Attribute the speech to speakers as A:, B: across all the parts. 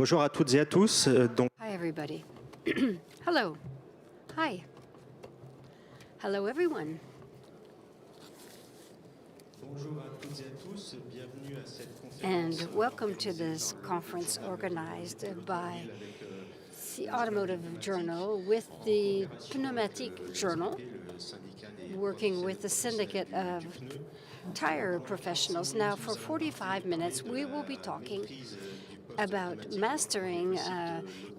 A: Bonjour à toutes et à tous.
B: Hi, everybody. Hello. Hi. Hello, everyone. And welcome to this conference organized by the Automotive Journal with the Pneumatic Journal, working with the Syndicate of Tire Professionals. Now, for 45 minutes, we will be talking about mastering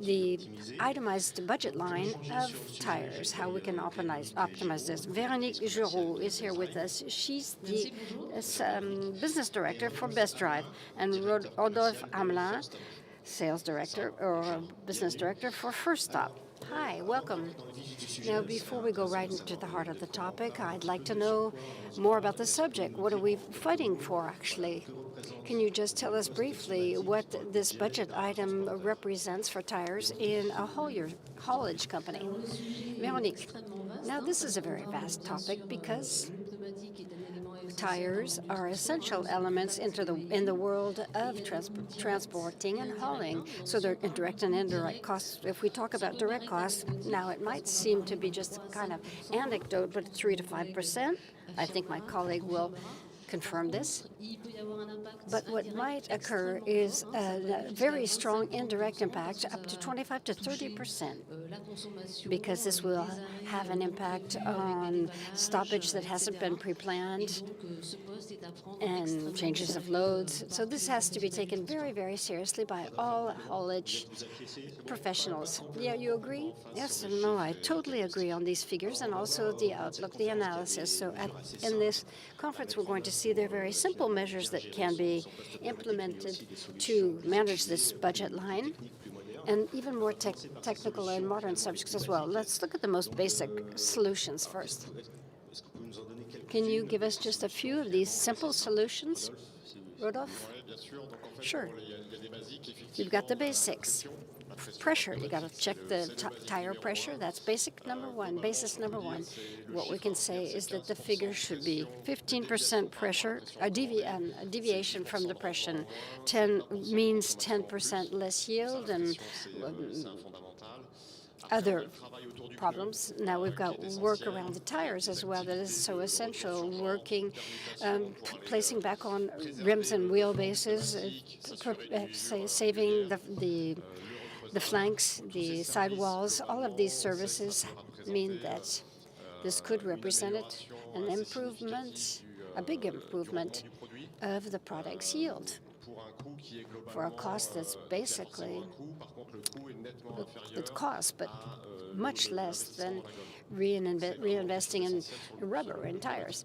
B: the itemized budget line of tires, how we can optimize this. Véronique Giroux is here with us. She's the business director for Best Drive, and Rodolphe Hamelin, sales director or business director for First Stop. Hi, welcome. Now, before we go right into the heart of the topic, I'd like to know more about the subject. What are we fighting for, actually? Can you just tell us briefly what this budget item represents for tires in a haulage company? Veronique, now this is a very vast topic because tires are essential elements in the world of transporting and hauling. So they're direct and indirect costs. If we talk about direct costs, now it might seem to be just kind of anecdote, but 3 to 5%. I think my colleague will confirm this. But what might occur is a very strong indirect impact, up to 25 to 30%, because this will have an impact on stoppage that hasn't been pre-planned and changes of loads. So this has to be taken very, very seriously by all haulage professionals. Yeah, you agree? Yes and no, I totally agree on these figures and also the outlook, the analysis. So in this conference, we're going to see there are very simple measures that can be implemented to manage this budget line, and even more technical and modern subjects as well. Let's look at the most basic solutions first. Can you give us just a few of these simple solutions, Rodolphe? Sure. You've got the basics. Pressure, you got to check the tire pressure. That's basis number one. What we can say is that the figure should be 15% pressure, a deviation from depression. 10 means 10% less yield and other problems. Now we've got work around the tires as well that is so essential. Working, placing back on rims and wheelbases, saving the flanks, the sidewalls. All of these services mean that this could represent an improvement, a big improvement of the product's yield for a cost that's basically it's cost, but much less than reinvesting in rubber and tires.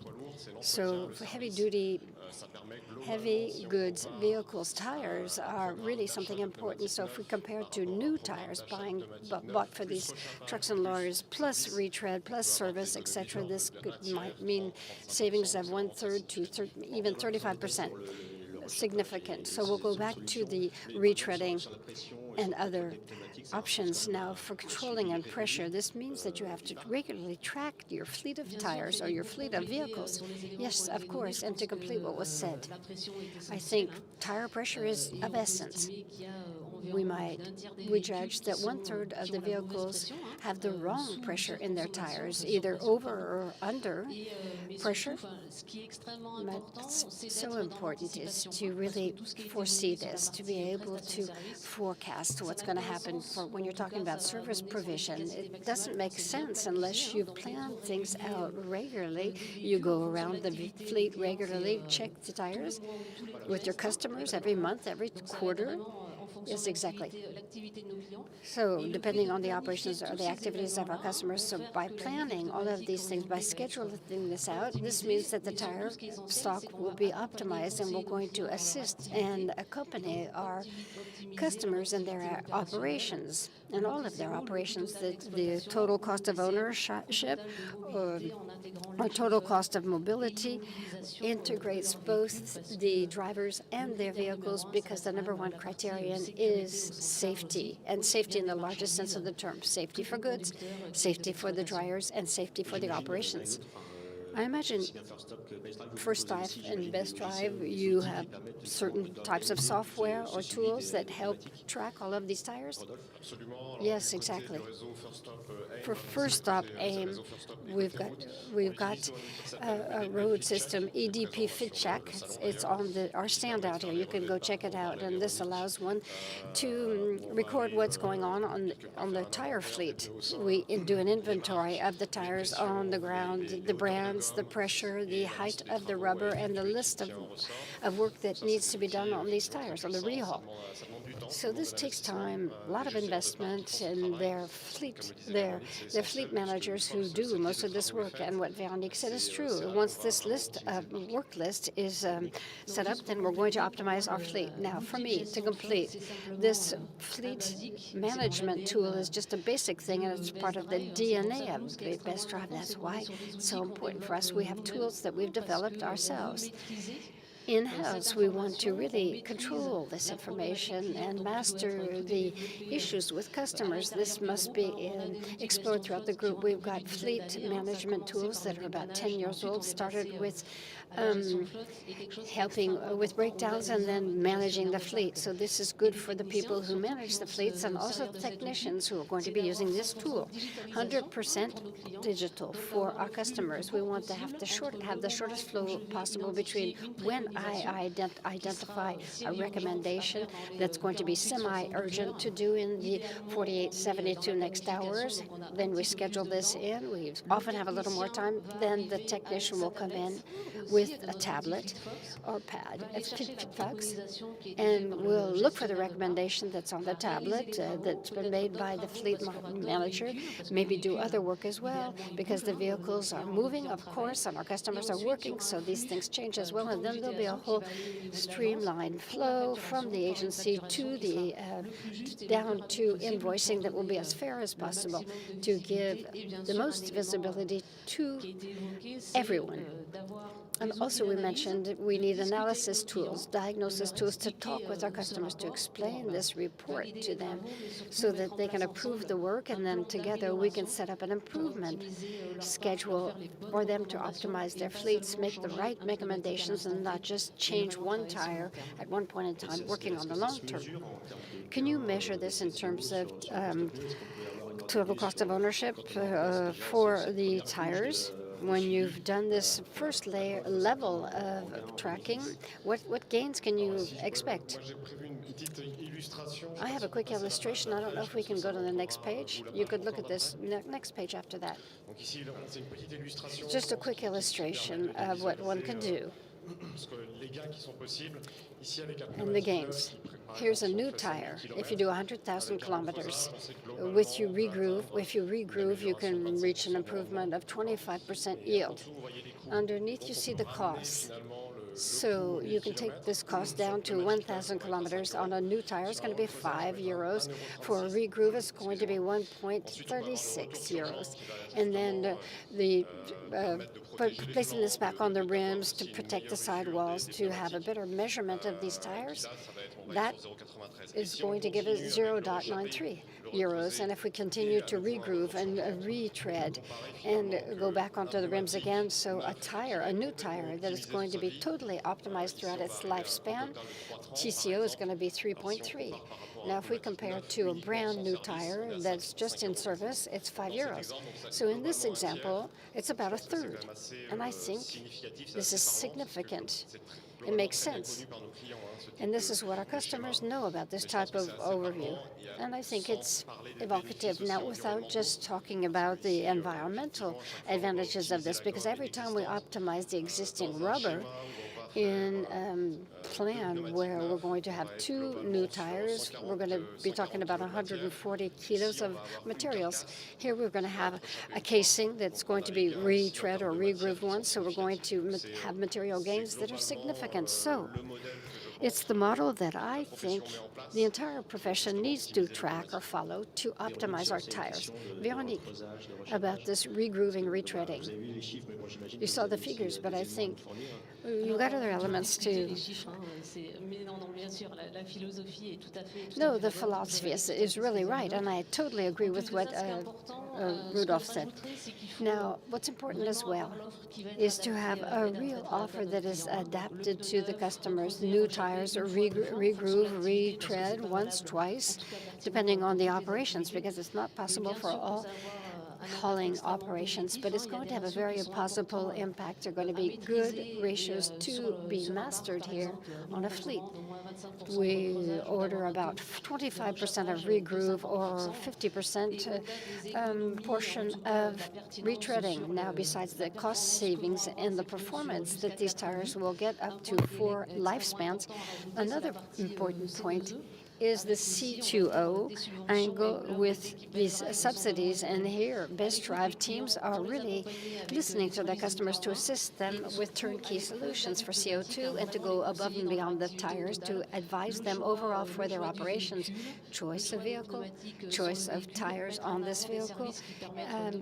B: So for heavy goods vehicles, tires are really something important. So if we compare to new tires bought for these trucks and lorries, plus retread, plus service, etc., this might mean savings of 1/3 to even 35%. Significant. So we'll go back to the retreading and other options now for controlling and pressure. This means that you have to regularly track your fleet of tires or your fleet of vehicles. Yes, of course, and to complete what was said, I think tire pressure is of essence. We judge that 1/3 of the vehicles have the wrong pressure in their tires, either over or under pressure. What's so important is to really foresee this, to be able to forecast what's going to happen. For when you're talking about service provision, it doesn't make sense unless you plan things out regularly. You go around the fleet regularly, check the tires with your customers every month, every quarter. Yes, exactly. So depending on the operations or the activities of our customers, so by planning all of these things, by scheduling this out, this means that the tire stock will be optimized, and we're going to assist and accompany our customers in their operations, and all of their operations. The total cost of ownership or total cost of mobility integrates both the drivers and their vehicles, because the number one criterion is safety, and safety in the largest sense of the term. Safety for goods, safety for the drivers, and safety for the operations. I imagine first dive and best drive, you have certain types of software or tools that help track all of these tires? Yes, exactly. For first stop aim, we've got a road system, EDP Fit Check. It's on our stand out here. You can go check it out, and this allows one to record what's going on the tire fleet. We do an inventory of the tires on the ground, the brands, the pressure, the height of the rubber, and the list of work that needs to be done on these tires, on the rehaul. So this takes time, a lot of investment, and their fleet managers who do most of this work. And what Véronique said is true. Once this work list is set up, then we're going to optimize our fleet. Now, for me, to complete, this fleet management tool is just a basic thing, and it's part of the DNA of the Best Drive. That's why it's so important for us. We have tools that we've developed ourselves. In-house, we want to really control this information and master the issues with customers. This must be explored throughout the group. We've got fleet management tools that are about 10 years old, started with helping with breakdowns and then managing the fleet. So this is good for the people who manage the fleets and also the technicians who are going to be using this tool. 100% digital for our customers. We want to have the shortest flow possible between when I identify a recommendation that's going to be semi-urgent to do in the 48, 72 next hours. Then we schedule this in. We often have a little more time. Then the technician will come in with a tablet or pad, and we'll look for the recommendation that's on the tablet that's been made by the fleet manager, maybe do other work as well, because the vehicles are moving, of course, and our customers are working, so these things change as well. And then there'll be a whole streamlined flow from the agency to the down to invoicing that will be as fair as possible to give the most visibility to everyone. And also we mentioned we need analysis tools, diagnosis tools to talk with our customers, to explain this report to them so that they can approve the work, and then together we can set up an improvement schedule for them to optimize their fleets, make the right recommendations, and not just change one tire at one point in time, working on the long term. Can you measure this in terms of total cost of ownership for the tires? When you've done this first level of tracking, what gains can you expect? I have a quick illustration. I don't know if we can go to the next page. You could look at this next page after that. Just a quick illustration of what one can do. And the gains. Here's a new tire. If you do 100,000 kilometers, if you regroove, you can reach an improvement of 25% yield. Underneath, you see the costs. So you can take this cost down to 1,000 kilometers on a new tire. It's going to be €5. For a regroove, it's going to be 1.36 euros. And then placing this back on the rims to protect the sidewalls, to have a better measurement of these tires, that is going to give us 0.93 euros. And if we continue to regroove and retread and go back onto the rims again, so a new tire that is going to be totally optimized throughout its lifespan, TCO is going to be 3.3. Now, if we compare to a brand new tire that's just in service, it's €5. So in this example, it's about a third. And I think this is significant. It makes sense. And this is what our customers know about this type of overview. And I think it's evocative now, without just talking about the environmental advantages of this, because every time we optimize the existing rubber in plan where we're going to have 2 new tires, we're going to be talking about 140 kilos of materials. Here we're going to have a casing that's going to be retread or regrooved once, so we're going to have material gains that are significant. So it's the model that I think the entire profession needs to track or follow to optimize our tires. Véronique, about this regrooving, retreading. You saw the figures, but I think you got other elements too. No, the philosophy is really right, and I totally agree with what Rudolph said. Now, what's important as well is to have a real offer that is adapted to the customers. New tires, or regroove, retread once, twice, depending on the operations, because it's not possible for all hauling operations, but it's going to have a very possible impact. There are going to be good ratios to be mastered here on a fleet. We order about 25% of regroove or 50% portion of retreading. Now, besides the cost savings and the performance that these tires will get up to 4 lifespans, another important point is the C2O angle with these subsidies. And here, Best Drive teams are really listening to their customers to assist them with turnkey solutions for CO2 and to go above and beyond the tires to advise them overall for their operations, choice of vehicle, choice of tires on this vehicle,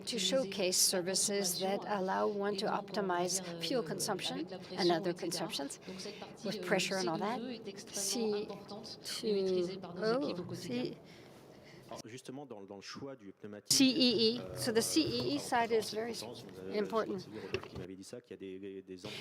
B: to showcase services that allow one to optimize fuel consumption and other consumptions with pressure and all that. C2O, CEE. So the CEE side is very important.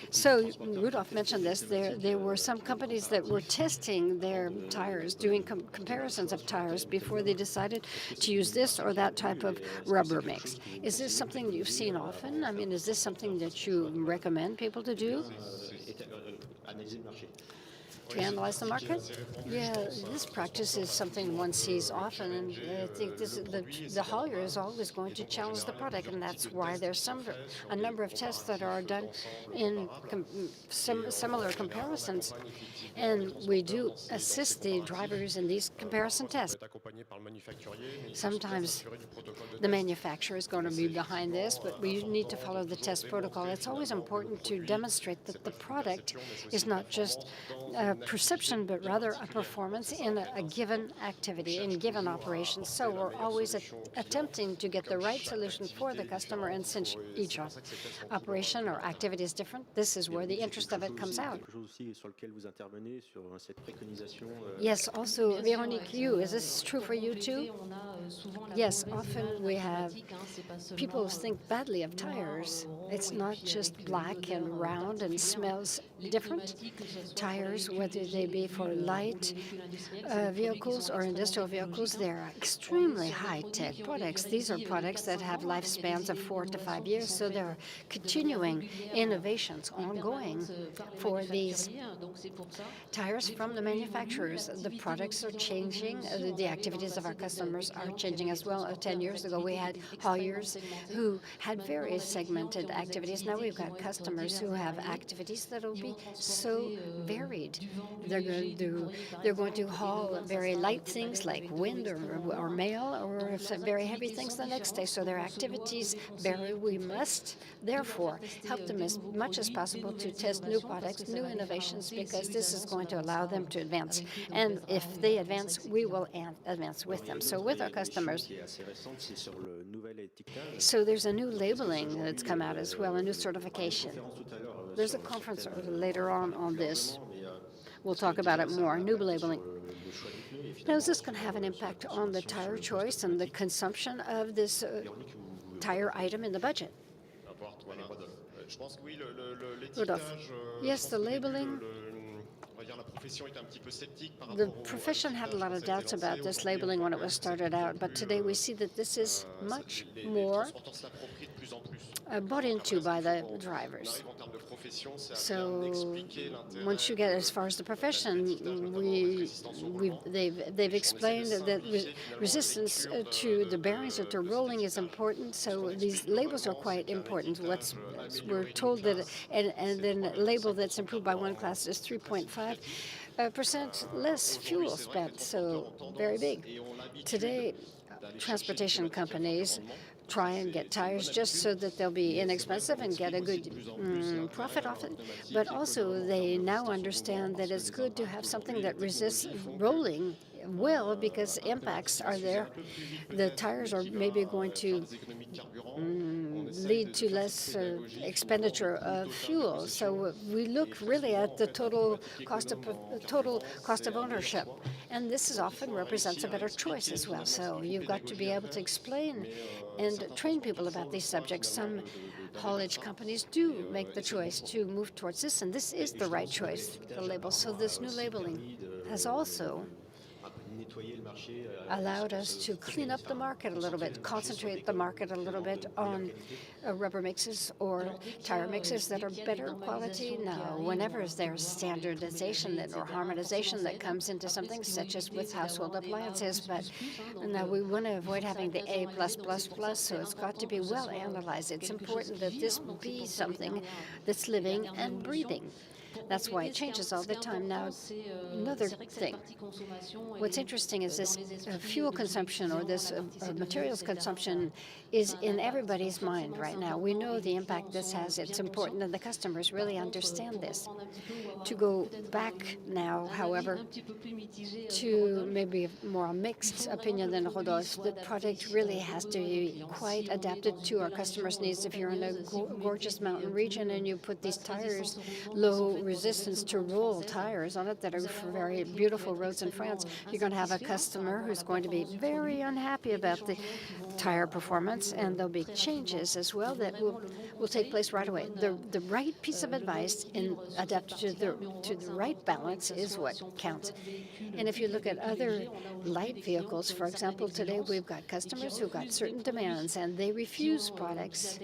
B: So Rudolph mentioned this. There were some companies that were testing their tires, doing comparisons of tires before they decided to use this or that type of rubber mix. Is this something you've seen often? I mean, is this something that you recommend people to do? To analyze the market? Yeah, this practice is something one sees often, and I think the haulier is always going to challenge the product, and that's why there's a number of tests that are done in similar comparisons, and we do assist the drivers in these comparison tests. Sometimes the manufacturer is going to be behind this, but we need to follow the test protocol. It's always important to demonstrate that the product is not just perception, but rather a performance in a given activity, in given operations. So we're always attempting to get the right solution for the customer, and since each operation or activity is different, this is where the interest of it comes out. Yes, also, Véronique, is this true for you too? Yes, often we have people think badly of tires. It's not just black and round and smells different. Tires, whether they be for light vehicles or industrial vehicles, they're extremely high-tech products. These are products that have lifespans of 4 to 5 years, so there are continuing innovations ongoing for these tires from the manufacturers. The products are changing. The activities of our customers are changing as well. 10 years ago, we had hauliers who had very segmented activities. Now we've got customers who have activities that will be so varied. They're going to haul very light things like wind or mail, or very heavy things the next day. So their activities vary. We must, therefore, help them as much as possible to test new products, new innovations, because this is going to allow them to advance. And if they advance, we will advance with them. So with our customers, so there's a new labeling that's come out as well, a new certification. There's a conference later on this. We'll talk about it more, new labeling. Now, is this going to have an impact on the tire choice and the consumption of this tire item in the budget? Rudolph. Yes, the labeling. The profession had a lot of doubts about this labeling when it was started out, but today we see that this is much more bought into by the drivers. So once you get as far as the profession, they've explained that resistance to the bearings that they're rolling is important. So these labels are quite important. We're told that, and then a label that's improved by one class is 3.5% less fuel spent. So very big. Today, transportation companies try and get tires just so that they'll be inexpensive and get a good profit off it. But also they now understand that it's good to have something that resists rolling well, because impacts are there. The tires are maybe going to lead to less expenditure of fuel. So we look really at the total cost of ownership, and this is often represents a better choice as well. So you've got to be able to explain and train people about these subjects. Some haulage companies do make the choice to move towards this, and this is the right choice, the label. So this new labeling has also allowed us to clean up the market a little bit, concentrate the market a little bit on rubber mixes or tire mixes that are better quality. Now, whenever there's standardization or harmonization that comes into something, such as with household appliances, but now we want to avoid having the A+++, so it's got to be well analyzed. It's important that this be something that's living and breathing. That's why it changes all the time. Now, another thing, what's interesting is this fuel consumption or this materials consumption is in everybody's mind right now. We know the impact this has. It's important, and the customers really understand this. To go back now, however, to maybe more a mixed opinion than Rodolphe, the product really has to be quite adapted to our customers' needs. If you're in a gorgeous mountain region and you put these tires, low resistance to roll tires on it that are for very beautiful roads in France, you're going to have a customer who's going to be very unhappy about the tire performance, and there'll be changes as well that will take place right away. The right piece of advice in adapted to the right balance is what counts. And if you look at other light vehicles, for example, today we've got customers who've got certain demands, and they refuse products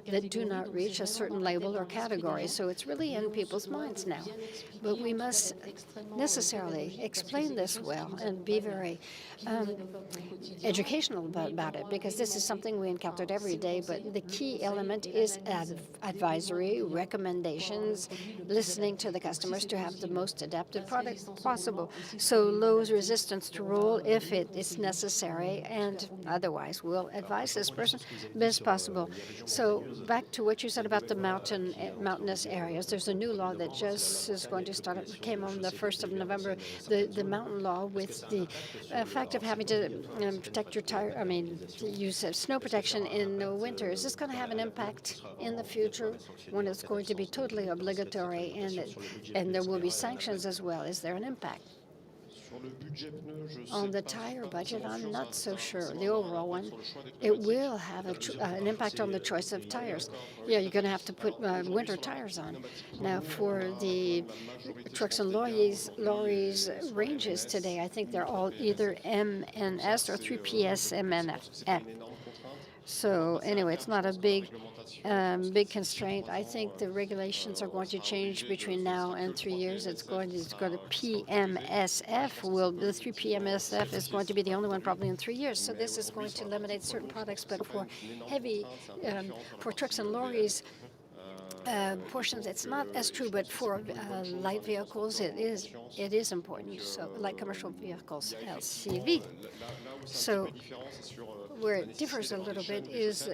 B: that do not reach a certain label or category. So it's really in people's minds now. But we must necessarily explain this well and be very educational about it, because this is something we encountered every day. But the key element is advisory, recommendations, listening to the customers to have the most adapted product possible. So low resistance to roll if it is necessary, and otherwise we'll advise this person best possible. So back to what you said about the mountainous areas. There's a new law that just is going to start. It came on the 1st of November. The mountain law with the fact of having to protect your tire. I mean, use of snow protection in winter. Is this going to have an impact in the future when it's going to be totally obligatory, and there will be sanctions as well? Is there an impact? On the tire budget, I'm not so sure. The overall one, it will have an impact on the choice of tires. Yeah, you're going to have to put winter tires on. Now, for the trucks and lorries ranges today, I think they're all either MNS or 3PS MNF. So anyway, it's not a big constraint. I think the regulations are going to change between now and 3 years. It's going to PMSF. The 3PMSF is going to be the only one probably in 3 years. So this is going to eliminate certain products, but for for trucks and lorries, portions, it's not as true, but for light vehicles, it is important. So light commercial vehicles, LCV. So where it differs a little bit is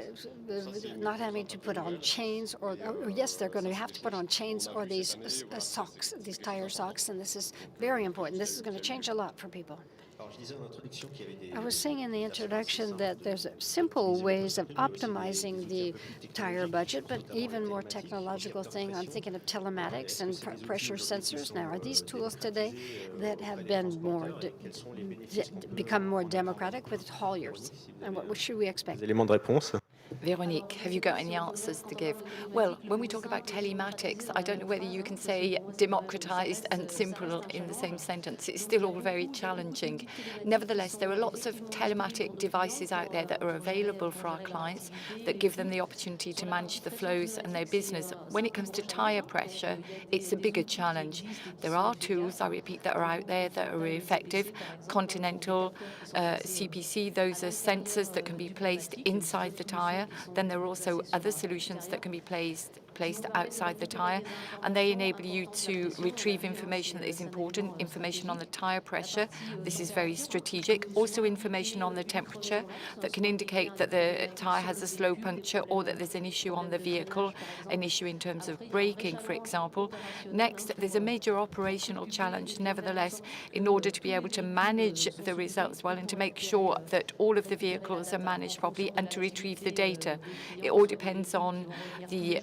B: not having to put on chains, or yes, they're going to have to put on chains or these socks, these tire socks, and this is very important. This is going to change a lot for people. I was saying in the introduction that there's simple ways of optimizing the tire budget, but even more technological thing. I'm thinking of telematics and pressure sensors. Now, are these tools today that have been become more democratic with hauliers? And what should we expect?
A: Véronique, have you got any answers to give? Well, when we talk about telematics, I don't know whether you can say democratized and simple in the same sentence. It's still all very challenging. Nevertheless, there are lots of telematic devices out there that are available for our clients that give them the opportunity to manage the flows and their business. When it comes to tire pressure, it's a bigger challenge. There are tools, I repeat, that are out there that are effective. Continental, CPC, those are sensors that can be placed inside the tire. Then there are also other solutions that can be placed placed outside the tyre, and they enable you to retrieve information that is important, information on the tyre pressure. This is very strategic. Also information on the temperature that can indicate that the tyre has a slow puncture or that there's an issue on the vehicle, an issue in terms of braking, for example. Next, there's a major operational challenge, nevertheless, in order to be able to manage the results well and to make sure that all of the vehicles are managed properly and to retrieve the data. It all depends on the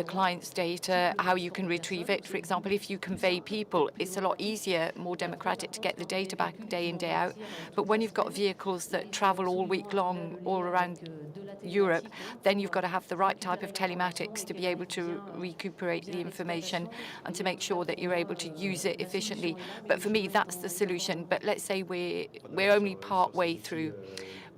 A: client's data, how you can retrieve it. For example, if you convey people, it's a lot easier, more democratic to get the data back day in, day out. But when you've got vehicles that travel all week long all around Europe, then you've got to have the right type of telematics to be able to recuperate the information and to make sure that you're able to use it efficiently. But for me, that's the solution. But let's say we're only part way through.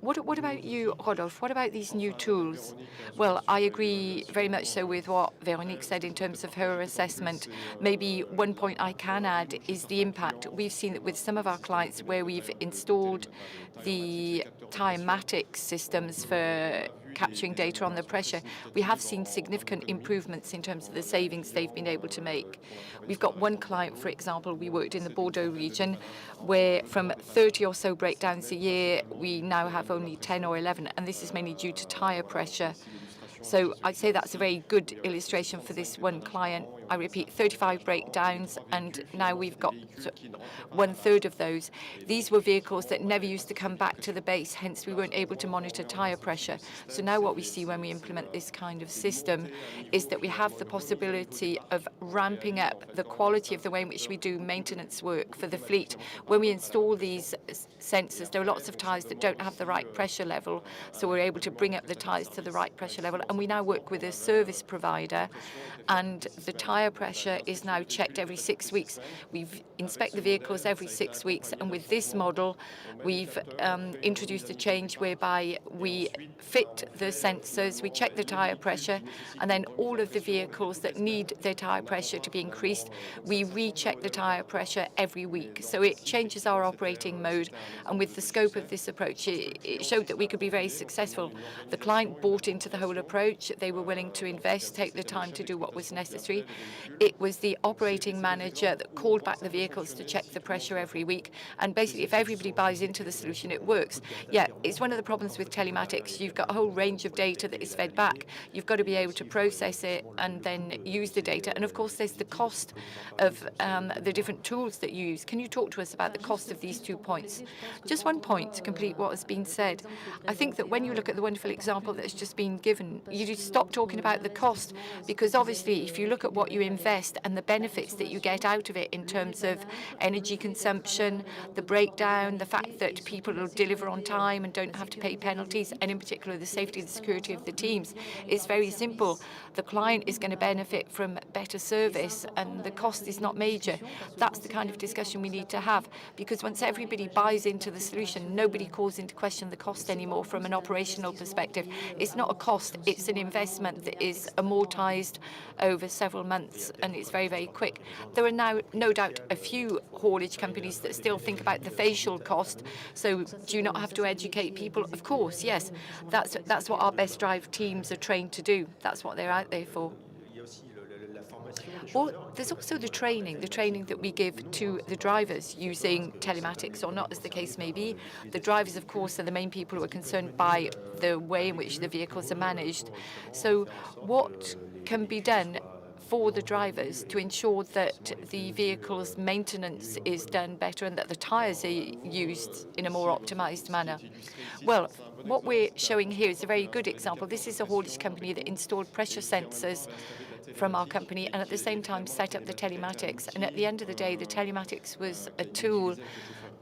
A: What about you, Rodolphe? What about these new tools? Well, I agree very much so with what Véronique said in terms of her assessment. Maybe one point I can add is the impact. We've seen that with some of our clients where we've installed the tymatics systems for capturing data on the pressure, we have seen significant improvements in terms of the savings they've been able to make. We've got one client, for example, we worked in the Bordeaux region, where from 30 or so breakdowns a year, we now have only 10 or 11, and this is mainly due to tyre pressure. So I'd say that's a very good illustration for this one client. I repeat, 35 breakdowns, and now we've got 1/3 of those. These were vehicles that never used to come back to the base, hence we weren't able to monitor tyre pressure. So now what we see when we implement this kind of system is that we have the possibility of ramping up the quality of the way in which we do maintenance work for the fleet. When we install these sensors, there are lots of tyres that don't have the right pressure level, so we're able to bring up the tyres to the right pressure level. And we now work with a service provider, and the tyre pressure is now checked every 6 weeks. We've inspect the vehicles every 6 weeks, and with this model, we've introduced a change whereby we fit the sensors, we check the tyre pressure, and then all of the vehicles that need their tyre pressure to be increased, we recheck the tyre pressure every week. So it changes our operating mode, and with the scope of this approach, it showed that we could be very successful. The client bought into the whole approach. They were willing to invest, take the time to do what was necessary. It was the operating manager that called back the vehicles to check the pressure every week. And basically, if everybody buys into the solution, it works. Yeah, it's one of the problems with telematics. You've got a whole range of data that is fed back. You've got to be able to process it and then use the data. And of course, there's the cost of the different tools that you use. Can you talk to us about the cost of these 2 points? Just one point to complete what has been said. I think that when you look at the wonderful example that's just been given, you stop talking about the cost, because obviously if you look at what you invest and the benefits that you get out of it in terms of energy consumption, the breakdown, the fact that people will deliver on time and don't have to pay penalties, and in particular the safety and security of the teams, is very simple. The client is going to benefit from better service and the cost is not major. That's the kind of discussion we need to have, because once everybody buys into the solution, nobody calls into question the cost anymore from an operational perspective. It's not a cost, it's an investment that is amortized over several months, and it's very, very quick. There are now, no doubt, a few haulage companies that still think about the facial cost. So do you not have to educate people? Of course, yes. That's what our best drive teams are trained to do. That's what they're out there for. Well, there's also the training that we give to the drivers using telematics or not, as the case may be. The drivers, of course, are the main people who are concerned by the way in which the vehicles are managed. So what can be done for the drivers to ensure that the vehicle's maintenance is done better and that the tyres are used in a more optimized manner? Well, what we're showing here is a very good example. This is a haulage company that installed pressure sensors from our company and at the same time set up the telematics. And at the end of the day, the telematics was a tool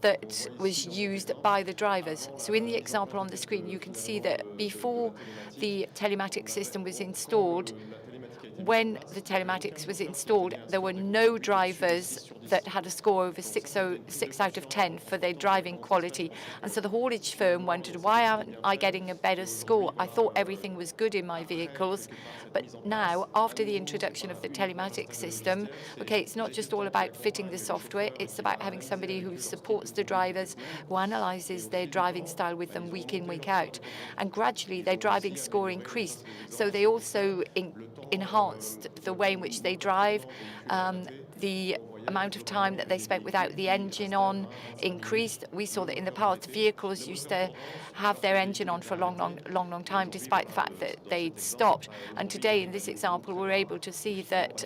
A: that was used by the drivers. So in the example on the screen, you can see that before the telematics system was installed, when the telematics was installed, there were no drivers that had a score over 6 out of 10 for their driving quality. And so the haulage firm wondered, why aren't I getting a better score? I thought everything was good in my vehicles. But now, after the introduction of the telematics system, okay, it's not just all about fitting the software, it's about having somebody who supports the drivers, who analyzes their driving style with them week in, week out. And gradually, their driving score increased. So they also enhanced enhanced the way in which they drive. The amount of time that they spent without the engine on increased. We saw that in the past, vehicles used to have their engine on for a long time, despite the fact that they'd stopped. And today, in this example, we're able to see that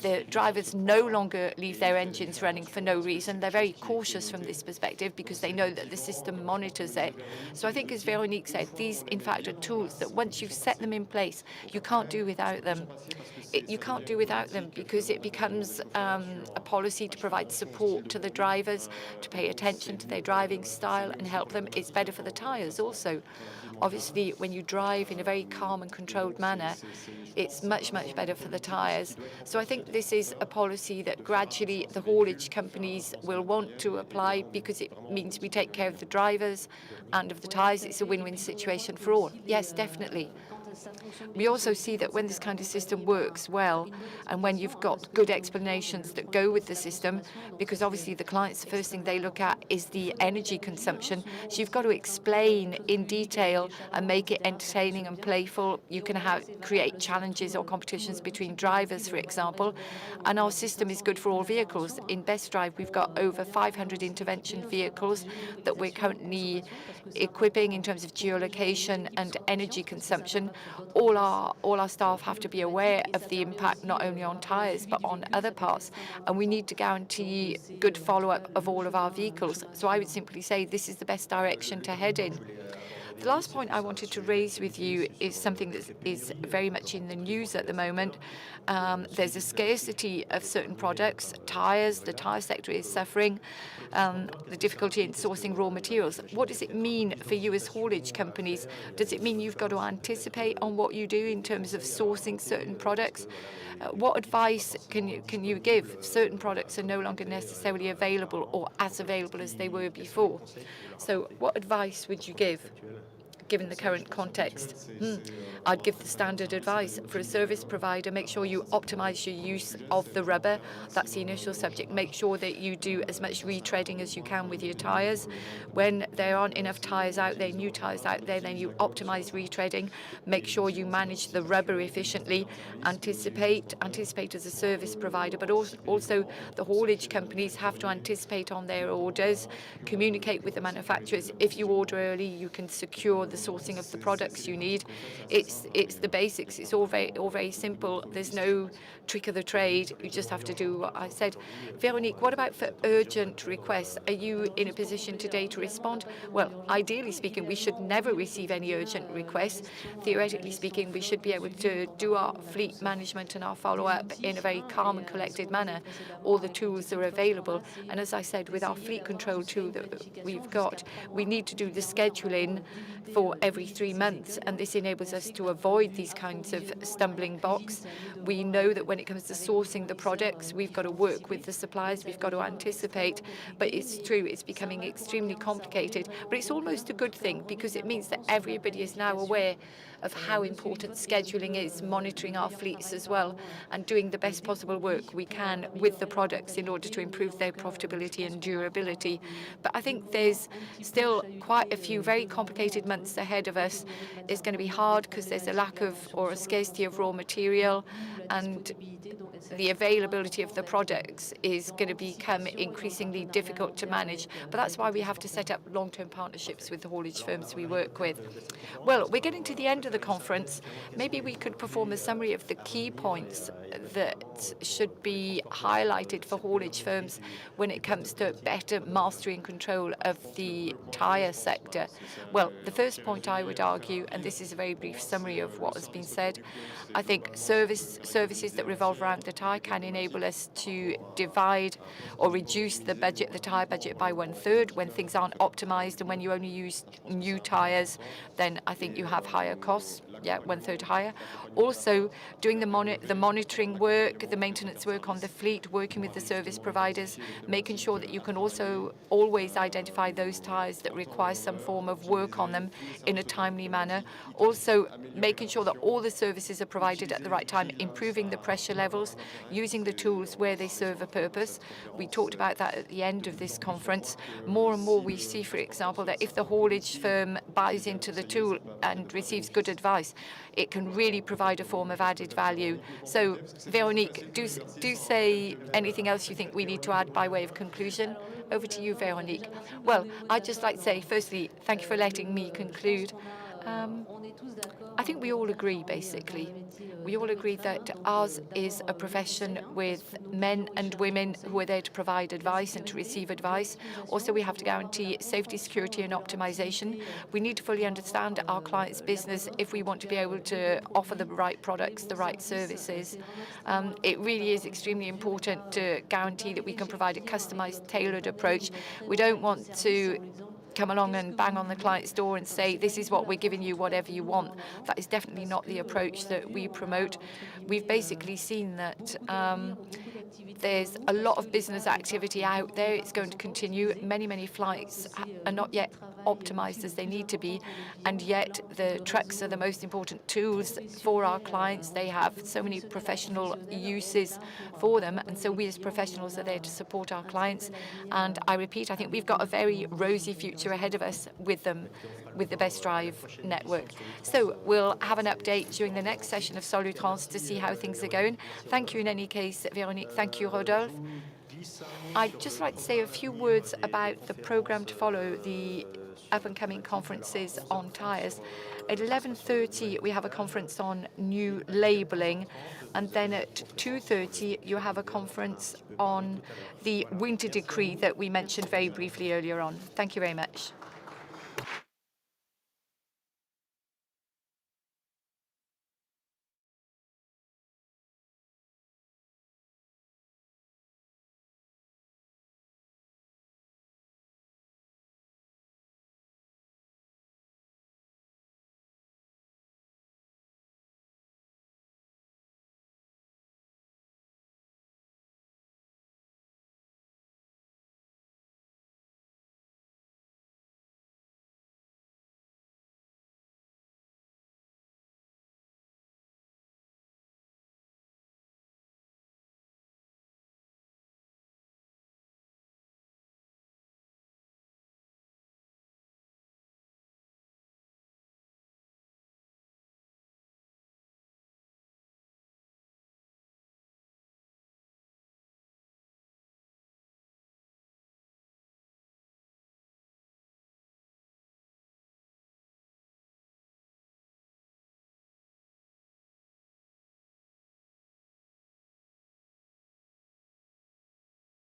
A: the drivers no longer leave their engines running for no reason. They're very cautious from this perspective because they know that the system monitors it. So I think, as Veronique said, these, in fact, are tools that once you've set them in place, you can't do without them. You can't do without them because it becomes a policy to provide support to the drivers, to pay attention to their driving style and help them. It's better for the tyres also. Obviously, when you drive in a very calm and controlled manner, it's much better for the tyres. So I think this is a policy that gradually the haulage companies will want to apply because it means we take care of the drivers and of the tyres. It's a win-win situation for all. Yes, definitely. We also see that when this kind of system works well and when you've got good explanations that go with the system, because obviously the clients, the first thing they look at is the energy consumption. So you've got to explain in detail and make it entertaining and playful. You can create challenges or competitions between drivers, for example. And our system is good for all vehicles. In Best Drive, we've got over 500 intervention vehicles that we're currently equipping in terms of geolocation and energy consumption. All our staff have to be aware of the impact not only on tyres but on other parts, and we need to guarantee good follow-up of all of our vehicles. So I would simply say this is the best direction to head in. The last point I wanted to raise with you is something that is very much in the news at the moment. There's a scarcity of certain products. Tyres, the tyre sector is suffering. The difficulty in sourcing raw materials. What does it mean for you as haulage companies? Does it mean you've got to anticipate on what you do in terms of sourcing certain products? What advice can you give? Certain products are no longer necessarily available or as available as they were before. So what advice would you give, given the current context? I'd give the standard advice. For a service provider, make sure you optimize your use of the rubber. That's the initial subject. Make sure that you do as much retreading as you can with your tyres. When there aren't enough tyres out there, new tyres out there, then you optimize retreading. Make sure you manage the rubber efficiently. Anticipate as a service provider, but also the haulage companies have to anticipate on their orders, communicate with the manufacturers. If you order early, you can secure the sourcing of the products you need. It's the basics. It's all very simple. There's no trick of the trade. You just have to do what I said. Veronique, what about for urgent requests? Are you in a position today to respond? Well, ideally speaking, we should never receive any urgent requests. Theoretically speaking, we should be able to do our fleet management and our follow-up in a very calm and collected manner. All the tools are available. And as I said, with our fleet control tool that we've got, we need to do the scheduling for every 3 months. And this enables us to avoid these kinds of stumbling blocks. We know that when it comes to sourcing the products, we've got to work with the suppliers, we've got to anticipate. But it's true, it's becoming extremely complicated. But it's almost a good thing because it means that everybody is now aware of how important scheduling is, monitoring our fleets as well, and doing the best possible work we can with the products in order to improve their profitability and durability. But I think there's still quite a few very complicated months ahead of us. It's going to be hard because there's a lack of or a scarcity of raw material, and the availability of the products is going to become increasingly difficult to manage. But that's why we have to set up long-term partnerships with the haulage firms we work with. Well, we're getting to the end of the conference. Maybe we could perform a summary of the key points that should be highlighted for haulage firms when it comes to better mastery and control of the tyre sector. Well, the first point I would argue, and this is a very brief summary of what has been said, I think services that revolve around the tyre can enable us to divide or reduce the tyre budget by 1/3 when things aren't optimized, and when you only use new tyres, then I think you have higher costs. Yeah, 1/3 higher. Also, doing the monitoring work, the maintenance work on the fleet, working with the service providers, making sure that you can also always identify those tyres that require some form of work on them in a timely manner. Also, making sure that all the services are provided at the right time, improving the pressure levels, using the tools where they serve a purpose. We talked about that at the end of this conference. More and more we see, for example, that if the haulage firm buys into the tool and receives good advice, advice. It can really provide a form of added value. So, Véronique, do say anything else you think we need to add by way of conclusion. Over to you, Véronique. Well, I'd just like to say, firstly, thank you for letting me conclude. I think we all agree, basically. We all agree that ours is a profession with men and women who are there to provide advice and to receive advice. Also, we have to guarantee safety, security, and optimization. We need to fully understand our client's business if we want to be able to offer the right products, the right services. It really is extremely important to guarantee that we can provide a customized, tailored approach. We don't want to come along and bang on the client's door and say, this is what we're giving you, whatever you want. That is definitely not the approach that we promote. We've basically seen that there's a lot of business activity out there. It's going to continue. Many flights are not yet optimized as they need to be, and yet the trucks are the most important tools for our clients. They have so many professional uses for them, and so we as professionals are there to support our clients. And I repeat, I think we've got a very rosy future ahead of us with them, with the Best Drive network. So we'll have an update during the next session of Solutrans to see how things are going. Thank you in any case, Véronique. Thank you, Rodolphe. I'd just like to say a few words about the program to follow, the up-and-coming conferences on tyres. At 11:30, we have a conference on new labelling, and then at 2:30, you have a conference on the winter decree that we mentioned very briefly earlier on. Thank you very much.